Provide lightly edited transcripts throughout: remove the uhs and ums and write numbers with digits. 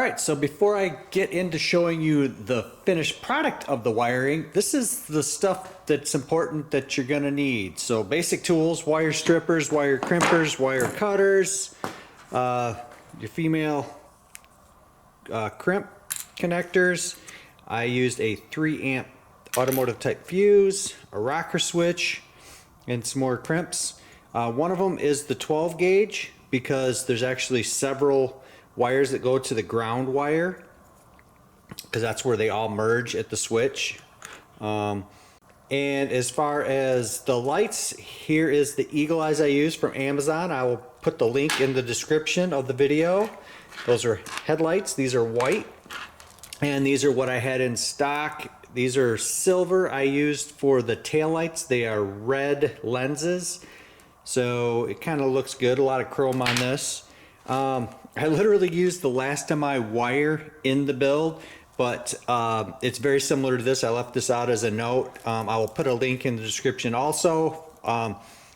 Alright, so before I get into showing you the finished product of the wiring, this is the stuff that's important that you're going to need. So basic tools, wire strippers, wire crimpers, wire cutters, your female crimp connectors. I used a 3 amp automotive type fuse, a rocker switch, and some more crimps. One of them is the 12 gauge because there's actually several wires that go to the ground wire because that's where they all merge at the switch. And as far as the lights, here is the Eagle Eyes I use from Amazon. I will put the link in the description of the video. Those are headlights. These are white, and these are what I had in stock. These are silver. I used for the taillights. They are red lenses, so it kind of looks good. A lot of chrome on this. I literally used the last of my wire in the build, but it's very similar to this. I left this out as a note. I will put a link in the description also.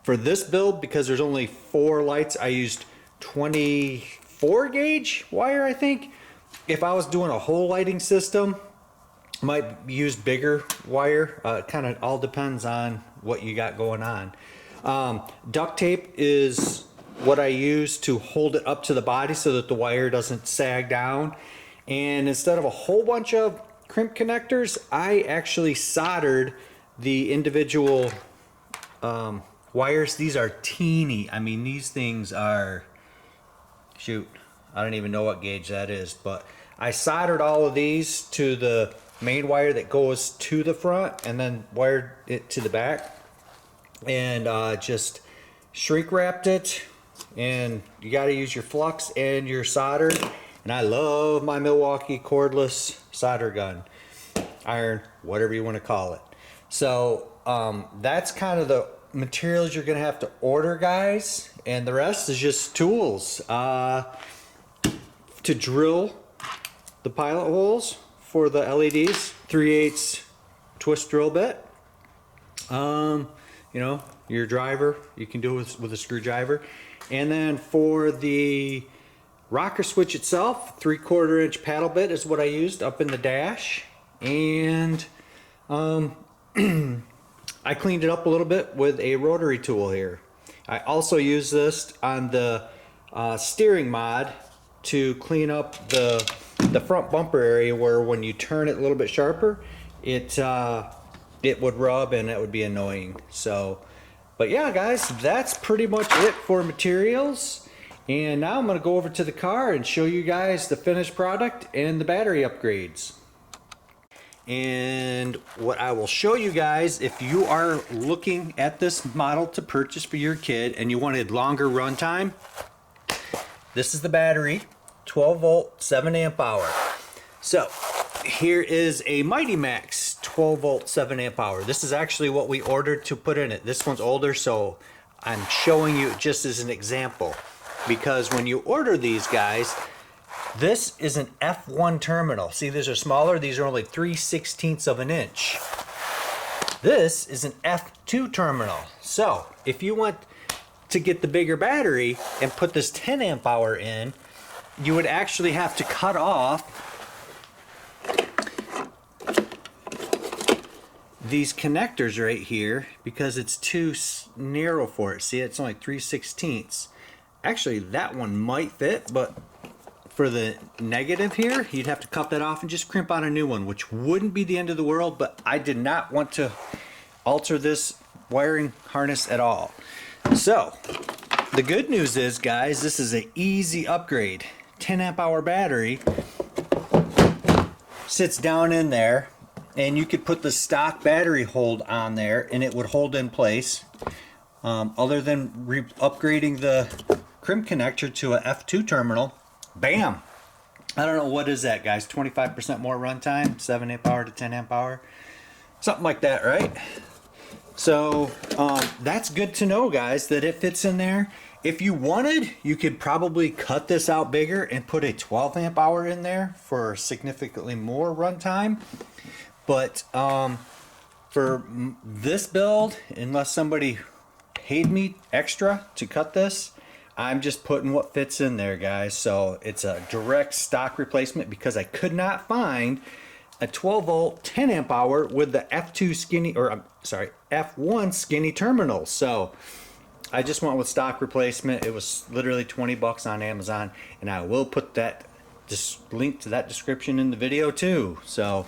For this build, because there's only 4 lights, I used 24 gauge wire, I think. If I was doing a whole lighting system, I might use bigger wire. It kind of all depends on what you got going on. Duct tape is what I use to hold it up to the body so that the wire doesn't sag down. And instead of a whole bunch of crimp connectors, I actually soldered the individual wires. These are teeny. I mean, these things are, shoot, I don't even know what gauge that is, but I soldered all of these to the main wire that goes to the front and then wired it to the back, and just shrink wrapped it. And you got to use your flux and your solder, and I love my Milwaukee cordless solder gun, iron, whatever you want to call it. So that's kind of the materials you're gonna have to order, guys, and the rest is just tools to drill the pilot holes for the LEDs. 3/8 twist drill bit. You know, your driver, you can do it with a screwdriver. And then for the rocker switch itself, 3/4 inch paddle bit is what I used up in the dash. And I cleaned it up a little bit with a rotary tool here. I also use this on the steering mod to clean up the front bumper area, where when you turn it a little bit sharper, it would rub and it would be annoying. So, but yeah, guys, that's pretty much it for materials. And now I'm going to go over to the car and show you guys the finished product and the battery upgrades. And what I will show you guys, if you are looking at this model to purchase for your kid and you wanted longer run time, this is the battery, 12 volt, 7 amp hour. So here is a Mighty Max 12 volt, 7 amp hour. This is actually what we ordered to put in it. This one's older, so I'm showing you just as an example, because when you order these, guys, this is an F1 terminal. See, these are smaller. These are only 3/16 of an inch. This is an F2 terminal. So if you want to get the bigger battery and put this 10 amp hour in, you would actually have to cut off these connectors right here because it's too narrow for it. See, it's only 3/16. Actually, that one might fit, but for the negative here, you'd have to cut that off and just crimp out a new one, which wouldn't be the end of the world, but I did not want to alter this wiring harness at all. So the good news is, guys, this is an easy upgrade. 10 amp hour battery sits down in there, and you could put the stock battery hold on there and it would hold in place. Other than upgrading the crimp connector to a F2 terminal, bam! I don't know, what is that, guys? 25% more runtime, 7 amp hour to 10 amp hour, something like that, right? So that's good to know, guys, that it fits in there. If you wanted, you could probably cut this out bigger and put a 12 amp hour in there for significantly more runtime. But for this build, unless somebody paid me extra to cut this, I'm just putting what fits in there, guys. So it's a direct stock replacement because I could not find a 12 volt 10 amp hour with the F2 skinny, or I'm sorry, F1 skinny terminal. So I just went with stock replacement. It was literally 20 bucks on Amazon, and I will put that link to that description in the video too. So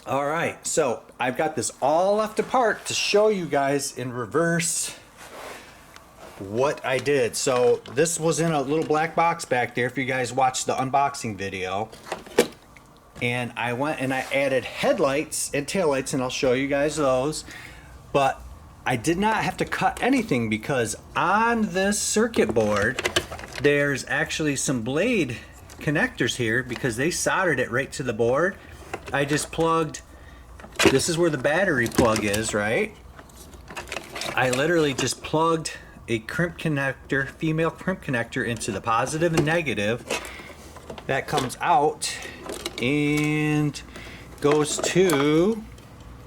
all right, so I've got this all left apart to show you guys in reverse what I did. So this was in a little black box back there if you guys watched the unboxing video, and I went and I added headlights and taillights, and I'll show you guys those. But I did not have to cut anything because on this circuit board there's actually some blade connectors here because they soldered it right to the board. I just plugged, this is where the battery plug is, right? I literally just plugged a crimp connector, female crimp connector, into the positive and negative. That comes out and goes to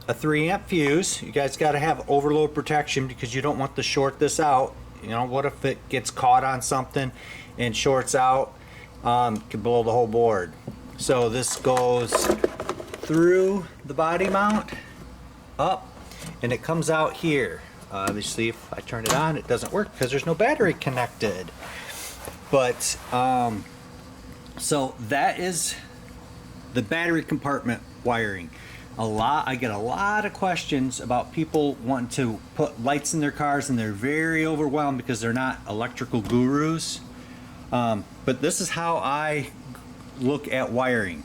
a 3 amp fuse. You guys got to have overload protection because you don't want to short this out. You know, what if it gets caught on something and shorts out? Could blow the whole board. So this goes through the body mount up, and it comes out here. Obviously if I turn it on, it doesn't work because there's no battery connected. But so that is the battery compartment wiring. I get a lot of questions about people wanting to put lights in their cars, and they're very overwhelmed because they're not electrical gurus. But this is how I look at wiring.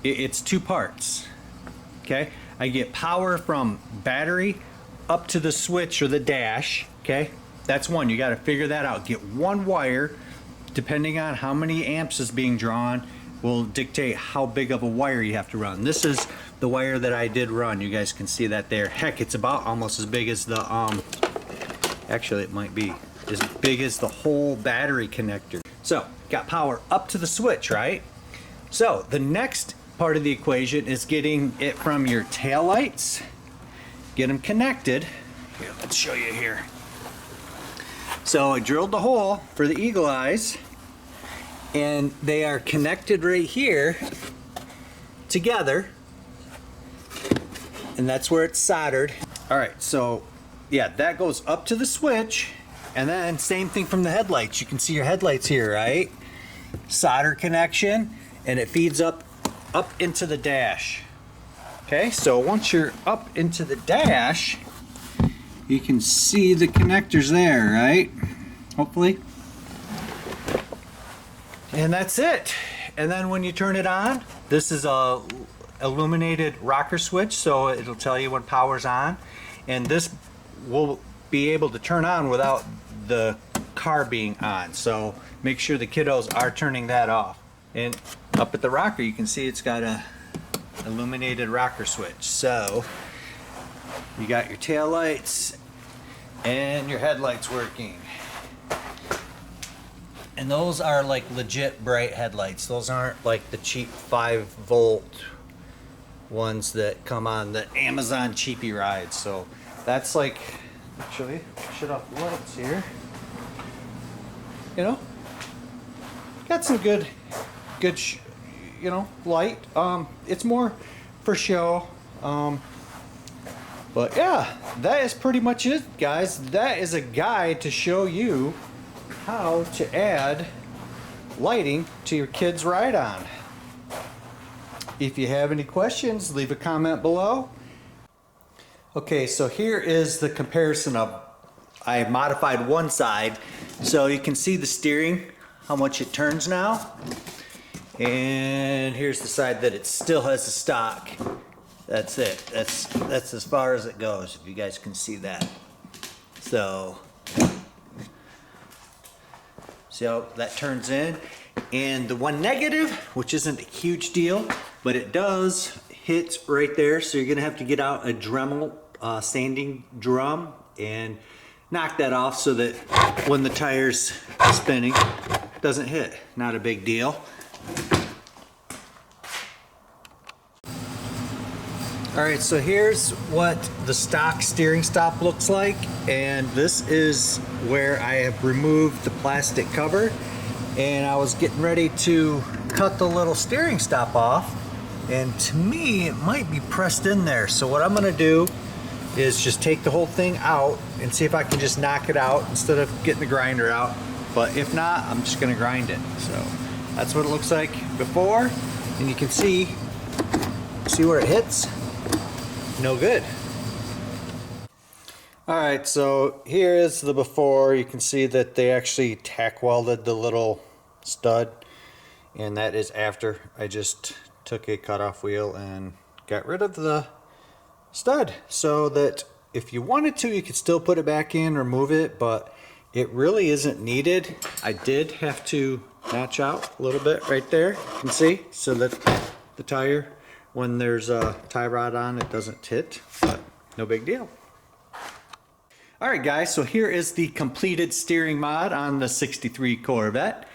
It's 2 parts. Okay, I get power from battery up to the switch or the dash. Okay, that's one. You got to figure that out. Get one wire, depending on how many amps is being drawn, will dictate how big of a wire you have to run. This is the wire that I did run. You guys can see that there. Heck, it's about almost as big as the actually it might be as big as the whole battery connector. So got power up to the switch, right? So the next part of the equation is getting it from your tail lights, get them connected. Here, let's show you here. So I drilled the hole for the eagle eyes, and they are connected right here together, and that's where it's soldered. All right, so yeah, that goes up to the switch, and then same thing from the headlights. You can see your headlights here, right? Solder connection, and it feeds up into the dash. Okay, so once you're up into the dash, you can see the connectors there, right? Hopefully. And that's it. And then when you turn it on, this is a illuminated rocker switch, so it'll tell you when power's on, and this will be able to turn on without the car being on. So make sure the kiddos are turning that off. And up at the rocker, you can see it's got a illuminated rocker switch. So you got your tail lights and your headlights working. And those are like legit bright headlights. Those aren't like the cheap 5 volt ones that come on the Amazon cheapy rides. So that's like, actually, shut off the lights here. You know, got some good, you know, light. It's more for show. But yeah, that is pretty much it, guys. That is a guide to show you how to add lighting to your kids' ride-on. If you have any questions, leave a comment below. Okay, so here is the comparison of, I modified one side so you can see the steering, how much it turns now. And here's the side that it still has the stock. That's it. That's as far as it goes, if you guys can see that. So see how that turns in. And the one negative, which isn't a huge deal, but it does hit right there, so you're gonna have to get out a Dremel sanding drum and knock that off so that when the tire's spinning, it doesn't hit. Not a big deal. All right, so here's what the stock steering stop looks like, and this is where I have removed the plastic cover, and I was getting ready to cut the little steering stop off, and to me it might be pressed in there. So what I'm gonna do is just take the whole thing out and see if I can just knock it out instead of getting the grinder out. But if not, I'm just gonna grind it. So that's what it looks like before, and you can see where it hits. No good. All right, so here is the before. You can see that they actually tack welded the little stud, and that is after. I just took a cutoff wheel and got rid of the stud, so that if you wanted to, you could still put it back in, remove it, but it really isn't needed. I did have to notch out a little bit right there, you can see, so that the tire, when there's a tie rod on, it doesn't hit, but no big deal. Alright guys, so here is the completed steering mod on the 63 Corvette.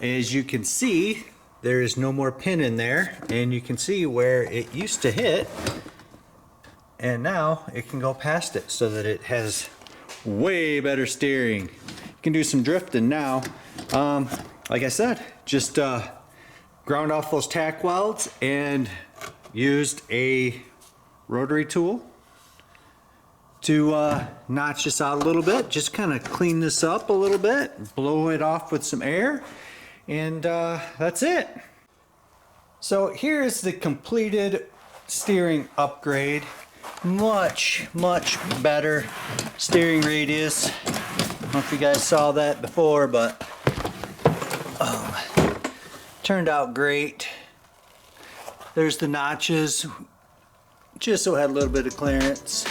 As you can see, there is no more pin in there, and you can see where it used to hit, and now it can go past it so that it has way better steering. You can do some drifting now. Like I said, just ground off those tack welds and used a rotary tool to notch this out a little bit, just kind of clean this up a little bit, blow it off with some air, and that's it. So here's the completed steering upgrade. Much better steering radius. I don't know if you guys saw that before, but turned out great. There's the notches, just so it had a little bit of clearance.